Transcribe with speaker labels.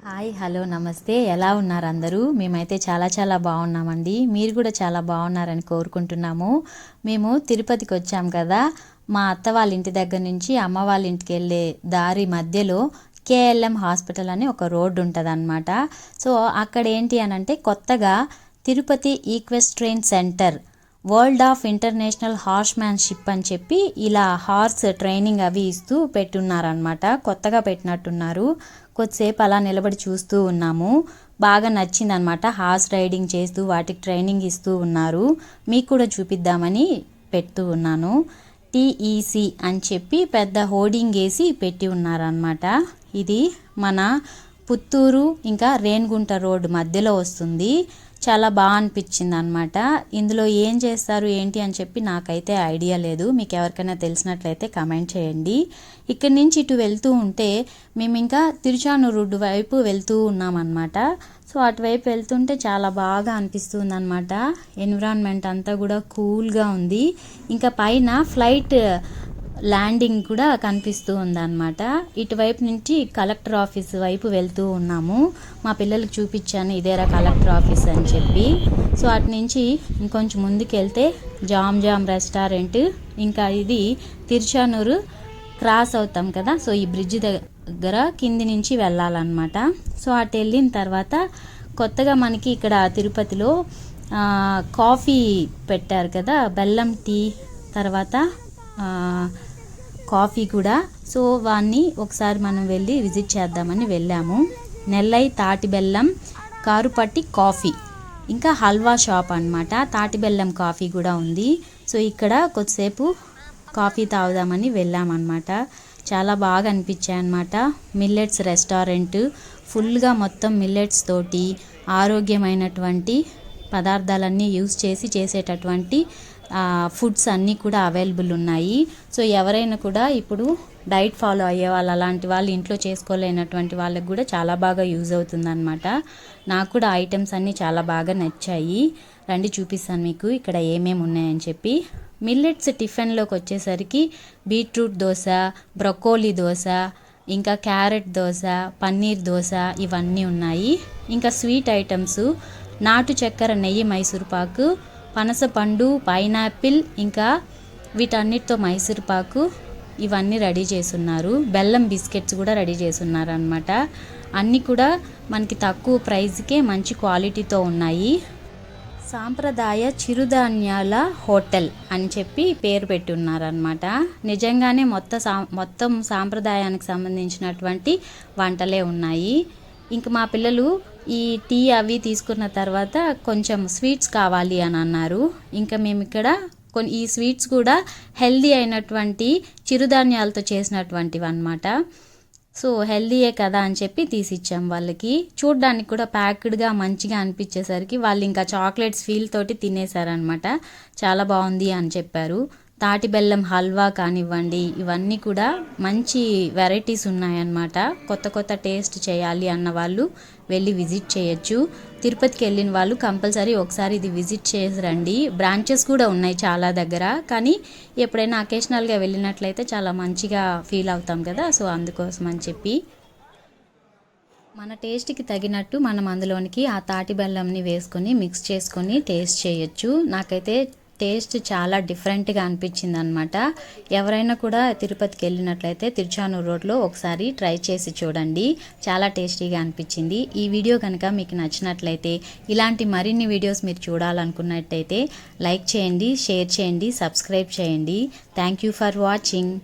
Speaker 1: Hi hello నమస్తే. ఎలా ఉన్నారు అందరూ? మేమైతే చాలా బాగున్నామండి. మీరు కూడా చాలా బాగున్నారని కోరుకుంటున్నాము. మేము తిరుపతికి వచ్చాం కదా. మా అత్త వాళ్ళ ఇంటి దగ్గర నుంచి అమ్మ వాళ్ళ ఇంటికి వెళ్ళే దారి మధ్యలో కేఎల్ఎం హాస్పిటల్ అని ఒక రోడ్డు ఉంటుంది అన్నమాట. సో అక్కడ ఏంటి అని అంటే కొత్తగా Tirupati equestrian centre world of international horse మ్యాన్షిప్ అని చెప్పి ఇలా హార్స్ ట్రైనింగ్ అవి ఇస్తూ పెట్టున్నారనమాట. కొత్తగా పెట్టినట్టున్నారు. కొద్దిసేపు అలా నిలబడి చూస్తూ ఉన్నాము. బాగా నచ్చిందనమాట. హార్స్ రైడింగ్ చేస్తూ వాటికి ట్రైనింగ్ ఇస్తూ ఉన్నారు. మీకు కూడా చూపిద్దామని పెడుతూ ఉన్నాను. టీఈసి అని చెప్పి పెద్ద హోర్డింగ్ వేసి పెట్టి ఉన్నారనమాట. ఇది మన పుత్తూరు ఇంకా రేణిగుంట రోడ్డు మధ్యలో వస్తుంది. చాలా బాగా అనిపించింది అనమాట. ఇందులో ఏం చేస్తారు ఏంటి అని చెప్పి నాకైతే ఐడియా లేదు. మీకు ఎవరికైనా తెలిసినట్లయితే కమెంట్ చేయండి. ఇక్కడి నుంచి ఇటు వెళ్తూ ఉంటే మేము ఇంకా తిరుచానూరు రోడ్డు వైపు వెళ్తూ ఉన్నామన్నమాట. సో అటువైపు వెళ్తుంటే చాలా బాగా అనిపిస్తుంది అనమాట. ఎన్విరాన్మెంట్ అంతా కూడా కూల్గా ఉంది. ఇంకా పైన ఫ్లైట్ ల్యాండింగ్ కూడా కనిపిస్తూ ఉందన్నమాట. ఇటువైపు నుంచి కలెక్టర్ ఆఫీస్ వైపు వెళ్తూ ఉన్నాము. మా పిల్లలకు చూపించాను ఇదేరా కలెక్టర్ ఆఫీస్ అని చెప్పి. సో అటు నుంచి ఇంకొంచెం ముందుకు వెళ్తే జామ్ రెస్టారెంట్, ఇంకా ఇది తిరుచానూరు క్రాస్ అవుతాం కదా. సో ఈ బ్రిడ్జ్ దగ్గర కింది నుంచి వెళ్ళాలన్నమాట. సో అటు వెళ్ళిన తర్వాత కొత్తగా మనకి ఇక్కడ తిరుపతిలో కాఫీ పెట్టారు కదా, బెల్లం టీ తర్వాత కాఫీ కూడా. సో వాన్ని ఒకసారి మనం వెళ్ళి విజిట్ చేద్దామని వెళ్ళాము. నెల్లై తాటి బెల్లం కారుపట్టి కాఫీ ఇంకా హల్వా షాప్ అన్నమాట. తాటి బెల్లం కాఫీ కూడా ఉంది. సో ఇక్కడ కొద్దిసేపు కాఫీ తాగుదామని వెళ్ళామన్నమాట. చాలా బాగా అనిపించాయి అన్నమాట. మిల్లెట్స్ రెస్టారెంట్ ఫుల్గా మొత్తం మిల్లెట్స్ తోటి ఆరోగ్యమైనటువంటి పదార్థాలన్నీ యూజ్ చేసి చేసేటటువంటి ఫుడ్స్ అన్నీ కూడా అవైలబుల్ ఉన్నాయి. సో ఎవరైనా కూడా ఇప్పుడు డైట్ ఫాలో అయ్యే వాళ్ళు, అలాంటి వాళ్ళు ఇంట్లో చేసుకోలేనటువంటి వాళ్ళకి కూడా చాలా బాగా యూజ్ అవుతుందన్నమాట. నాకు కూడా ఐటమ్స్ అన్నీ చాలా బాగా నచ్చాయి. రండి చూపిస్తాను మీకు ఇక్కడ ఏమేమి ఉన్నాయని చెప్పి. మిల్లెట్స్ టిఫిన్లోకి వచ్చేసరికి బీట్రూట్ దోశ, బ్రొకోలీ దోశ, ఇంకా క్యారెట్ దోశ, పన్నీర్ దోశ ఇవన్నీ ఉన్నాయి. ఇంకా స్వీట్ ఐటమ్స్ నాటు చక్కెర నెయ్యి మైసూర్పాకు, పనసపండు, పైనాపిల్, ఇంకా వీటన్నిటితో మైసూర్పాకు ఇవన్నీ రెడీ చేసున్నారు. బెల్లం బిస్కెట్స్ కూడా రెడీ చేసున్నారు అనమాట. అన్నీ కూడా మనకి తక్కువ ప్రైస్కే మంచి క్వాలిటీతో ఉన్నాయి. సాంప్రదాయ చిరుధాన్యాల హోటల్ అని చెప్పి పేరు పెట్టి ఉన్నారనమాట. నిజంగానే మొత్తం సాంప్రదాయానికి సంబంధించినటువంటి వంటలే ఉన్నాయి. ఇంక మా పిల్లలు ఈ టీ అవి తీసుకున్న తర్వాత కొంచెం స్వీట్స్ కావాలి అని అన్నారు. ఇంకా మేము ఇక్కడ ఈ స్వీట్స్ కూడా హెల్దీ అయినటువంటి చిరుధాన్యాలతో చేసినటువంటివి అన్నమాట. సో హెల్దీయే కదా అని చెప్పి తీసిచ్చాం వాళ్ళకి. చూడ్డానికి కూడా ప్యాక్డ్గా మంచిగా అనిపించేసరికి వాళ్ళు ఇంకా చాక్లెట్స్ ఫీల్ తోటి తినేశారనమాట. చాలా బాగుంది అని చెప్పారు. తాటి బెల్లం హల్వా కానివ్వండి, ఇవన్నీ కూడా మంచి వెరైటీస్ ఉన్నాయన్నమాట. కొత్త టేస్ట్ చేయాలి అన్న వాళ్ళు వెళ్ళి విజిట్ చేయొచ్చు. తిరుపతికి వెళ్ళిన వాళ్ళు కంపల్సరీ ఒకసారి ఇది విజిట్ చేసి రండి. బ్రాంచెస్ కూడా ఉన్నాయి చాలా దగ్గర, కానీ ఎప్పుడైనా అకేషనల్గా వెళ్ళినట్లయితే చాలా మంచిగా ఫీల్ అవుతాం కదా. సో అందుకోసం అని చెప్పి మన టేస్ట్కి తగినట్టు మనం అందులోనికి ఆ తాటి బెల్లంని వేసుకొని మిక్స్ చేసుకొని టేస్ట్ చేయొచ్చు. నాకైతే టేస్ట్ చాలా డిఫరెంట్గా అనిపించింది అనమాట. ఎవరైనా కూడా తిరుపతికి వెళ్ళినట్లయితే తిరుచానూరు రోడ్లో ఒకసారి ట్రై చేసి చూడండి. చాలా టేస్టీగా అనిపించింది. ఈ వీడియో కనుక మీకు నచ్చినట్లయితే, ఇలాంటి మరిన్ని వీడియోస్ మీరు చూడాలనుకున్నట్టయితే లైక్ చేయండి, షేర్ చేయండి, సబ్స్క్రైబ్ చేయండి. Thank you for watching.